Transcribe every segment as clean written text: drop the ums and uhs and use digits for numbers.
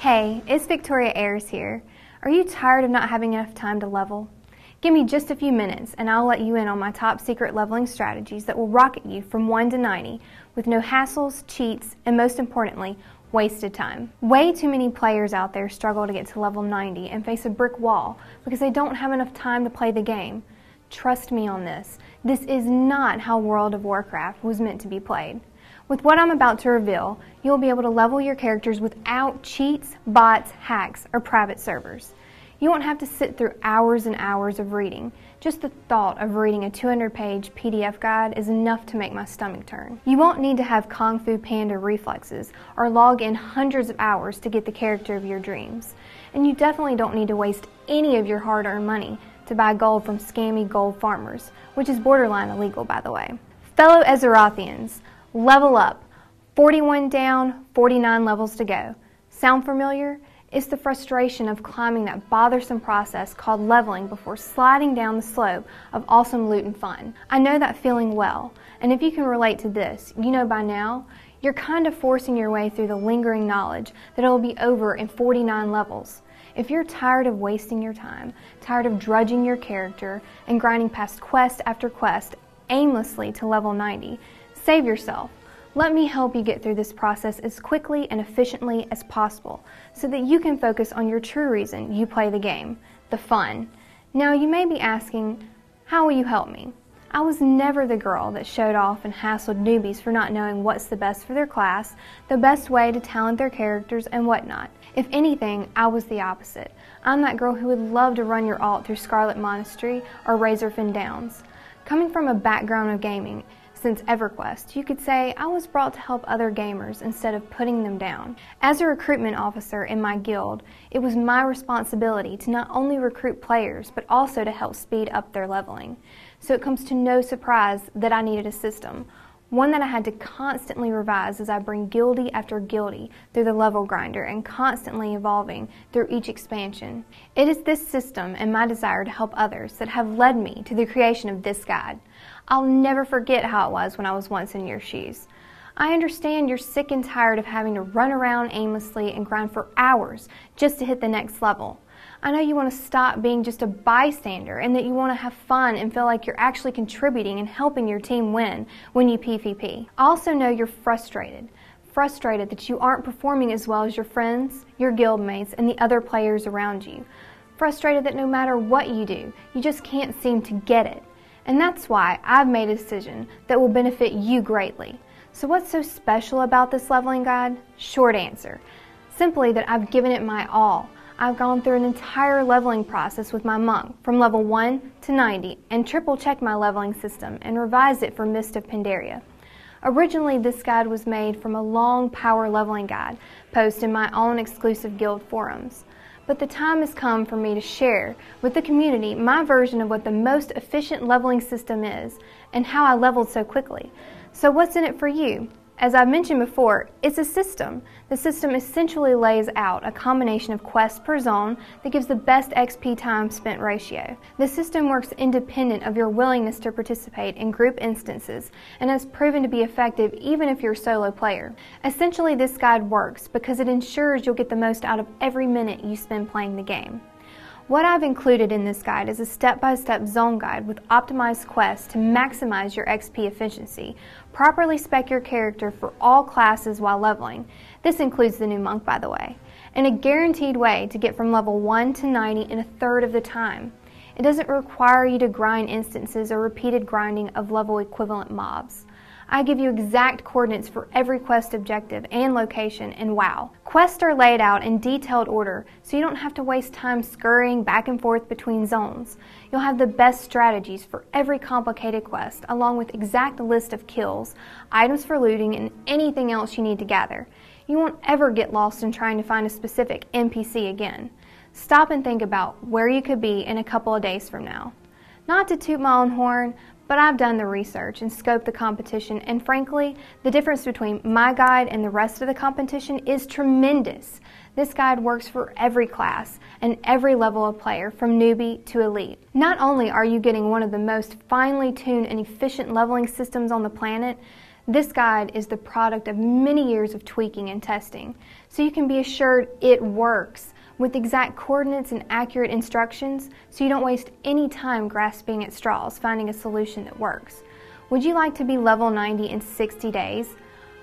Hey, it's Victoria Ayers here. Are you tired of not having enough time to level? Give me just a few minutes and I'll let you in on my top secret leveling strategies that will rocket you from 1 to 90 with no hassles, cheats, and most importantly, wasted time. Way too many players out there struggle to get to level 90 and face a brick wall because they don't have enough time to play the game. Trust me on this. This is not how World of Warcraft was meant to be played. With what I'm about to reveal, you'll be able to level your characters without cheats, bots, hacks, or private servers. You won't have to sit through hours and hours of reading. Just the thought of reading a 200-page PDF guide is enough to make my stomach turn. You won't need to have Kung Fu Panda reflexes or log in hundreds of hours to get the character of your dreams. And you definitely don't need to waste any of your hard-earned money to buy gold from scammy gold farmers, which is borderline illegal, by the way. Fellow Azerothians, level up. 41 down, 49 levels to go. Sound familiar? It's the frustration of climbing that bothersome process called leveling before sliding down the slope of awesome loot and fun. I know that feeling well, and if you can relate to this, you know by now, you're kind of forcing your way through the lingering knowledge that it will be over in 49 levels. If you're tired of wasting your time, tired of drudging your character, and grinding past quest after quest aimlessly to level 90, save yourself. Let me help you get through this process as quickly and efficiently as possible so that you can focus on your true reason you play the game, the fun. Now you may be asking, how will you help me? I was never the girl that showed off and hassled newbies for not knowing what's the best for their class, the best way to talent their characters, and whatnot. If anything, I was the opposite. I'm that girl who would love to run your alt through Scarlet Monastery or Razorfen Downs. Coming from a background of gaming, since EverQuest, you could say I was brought to help other gamers instead of putting them down. As a recruitment officer in my guild, it was my responsibility to not only recruit players, but also to help speed up their leveling. So it comes to no surprise that I needed a system, one that I had to constantly revise as I bring guildie after guildie through the level grinder and constantly evolving through each expansion. It is this system and my desire to help others that have led me to the creation of this guide. I'll never forget how it was when I was once in your shoes. I understand you're sick and tired of having to run around aimlessly and grind for hours just to hit the next level. I know you want to stop being just a bystander and that you want to have fun and feel like you're actually contributing and helping your team win when you PvP. I also know you're frustrated that you aren't performing as well as your friends, your guildmates, and the other players around you. Frustrated that no matter what you do, you just can't seem to get it. And that's why I've made a decision that will benefit you greatly. So what's so special about this leveling guide? Short answer. Simply that I've given it my all. I've gone through an entire leveling process with my monk from level 1 to 90 and triple checked my leveling system and revised it for Mist of Pandaria. Originally, this guide was made from a long power leveling guide post in my own exclusive guild forums. But the time has come for me to share with the community my version of what the most efficient leveling system is and how I leveled so quickly. So what's in it for you? As I mentioned before, it's a system. The system essentially lays out a combination of quests per zone that gives the best XP time spent ratio. The system works independent of your willingness to participate in group instances and has proven to be effective even if you're a solo player. Essentially, this guide works because it ensures you'll get the most out of every minute you spend playing the game. What I've included in this guide is a step-by-step zone guide with optimized quests to maximize your XP efficiency. Properly spec your character for all classes while leveling. This includes the new monk, by the way. And a guaranteed way to get from level 1 to 90 in a third of the time. It doesn't require you to grind instances or repeated grinding of level equivalent mobs. I give you exact coordinates for every quest objective and location in WoW. Quests are laid out in detailed order, so you don't have to waste time scurrying back and forth between zones. You'll have the best strategies for every complicated quest, along with exact list of kills, items for looting, and anything else you need to gather. You won't ever get lost in trying to find a specific NPC again. Stop and think about where you could be in a couple of days from now. Not to toot my own horn, but I've done the research and scoped the competition, and frankly, the difference between my guide and the rest of the competition is tremendous. This guide works for every class and every level of player, from newbie to elite. Not only are you getting one of the most finely tuned and efficient leveling systems on the planet, This guide is the product of many years of tweaking and testing, so you can be assured it works with exact coordinates and accurate instructions, so you don't waste any time grasping at straws finding a solution that works. Would you like to be level 90 in 60 days?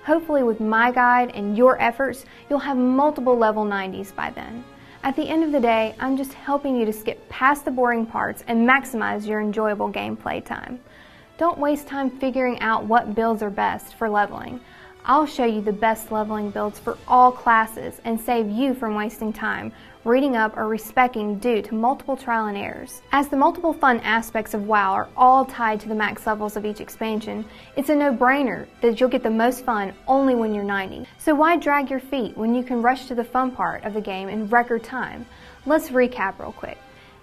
Hopefully with my guide and your efforts, you'll have multiple level 90s by then. At the end of the day, I'm just helping you to skip past the boring parts and maximize your enjoyable gameplay time. Don't waste time figuring out what builds are best for leveling. I'll show you the best leveling builds for all classes and save you from wasting time reading up or respeccing due to multiple trial and errors. As the multiple fun aspects of WoW are all tied to the max levels of each expansion, it's a no-brainer that you'll get the most fun only when you're 90. So why drag your feet when you can rush to the fun part of the game in record time? Let's recap real quick.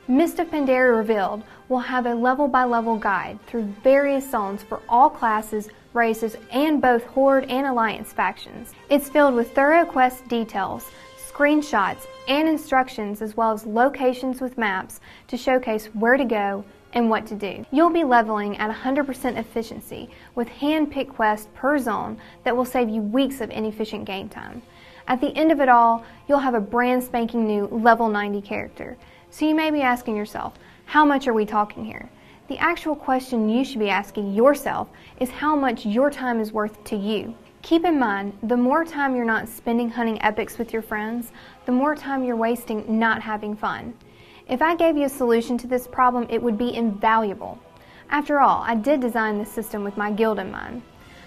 Mist of Pandaria Revealed will have a level-by-level guide through various zones for all classes, races, and both Horde and Alliance factions. It's filled with thorough quest details, screenshots, and instructions, as well as locations with maps to showcase where to go and what to do. You'll be leveling at 100% efficiency with hand-picked quests per zone that will save you weeks of inefficient game time. At the end of it all, you'll have a brand spanking new level 90 character. So you may be asking yourself, how much are we talking here? The actual question you should be asking yourself is how much your time is worth to you. Keep in mind, the more time you're not spending hunting epics with your friends, the more time you're wasting not having fun. If I gave you a solution to this problem, it would be invaluable. After all, I did design this system with my guild in mind.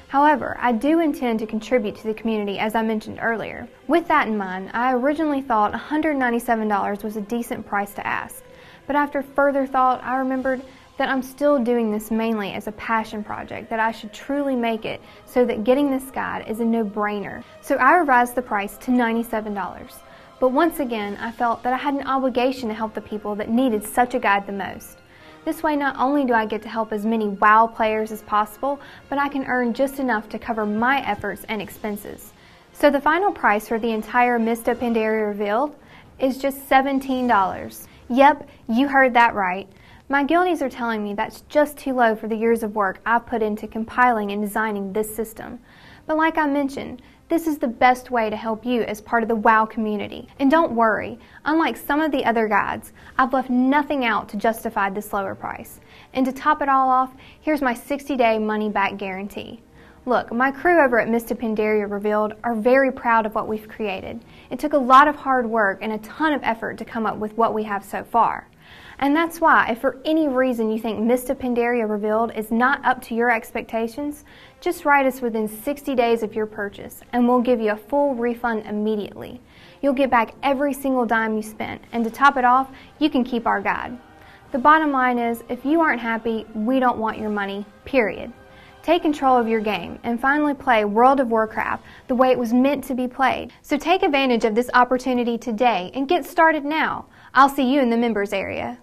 However, I do intend to contribute to the community as I mentioned earlier. With that in mind, I originally thought $197 was a decent price to ask, but after further thought, I remembered that I'm still doing this mainly as a passion project, that I should truly make it so that getting this guide is a no-brainer. So I revised the price to $97. But once again, I felt that I had an obligation to help the people that needed such a guide the most. This way, not only do I get to help as many WoW players as possible, but I can earn just enough to cover my efforts and expenses. So the final price for the entire Mist of Pandaria Revealed is just $17. Yep, you heard that right. My guildies are telling me that's just too low for the years of work I've put into compiling and designing this system. But like I mentioned, this is the best way to help you as part of the WoW community. And don't worry, unlike some of the other guides, I've left nothing out to justify this lower price. And to top it all off, here's my 60-day money-back guarantee. Look, my crew over at Mist of Pandaria Revealed are very proud of what we've created. It took a lot of hard work and a ton of effort to come up with what we have so far. And that's why, if for any reason you think Mist of Pandaria Revealed is not up to your expectations, just write us within 60 days of your purchase, and we'll give you a full refund immediately. You'll get back every single dime you spent, and to top it off, you can keep our guide. The bottom line is, if you aren't happy, we don't want your money, period. Take control of your game and finally play World of Warcraft the way it was meant to be played. So take advantage of this opportunity today and get started now. I'll see you in the members area.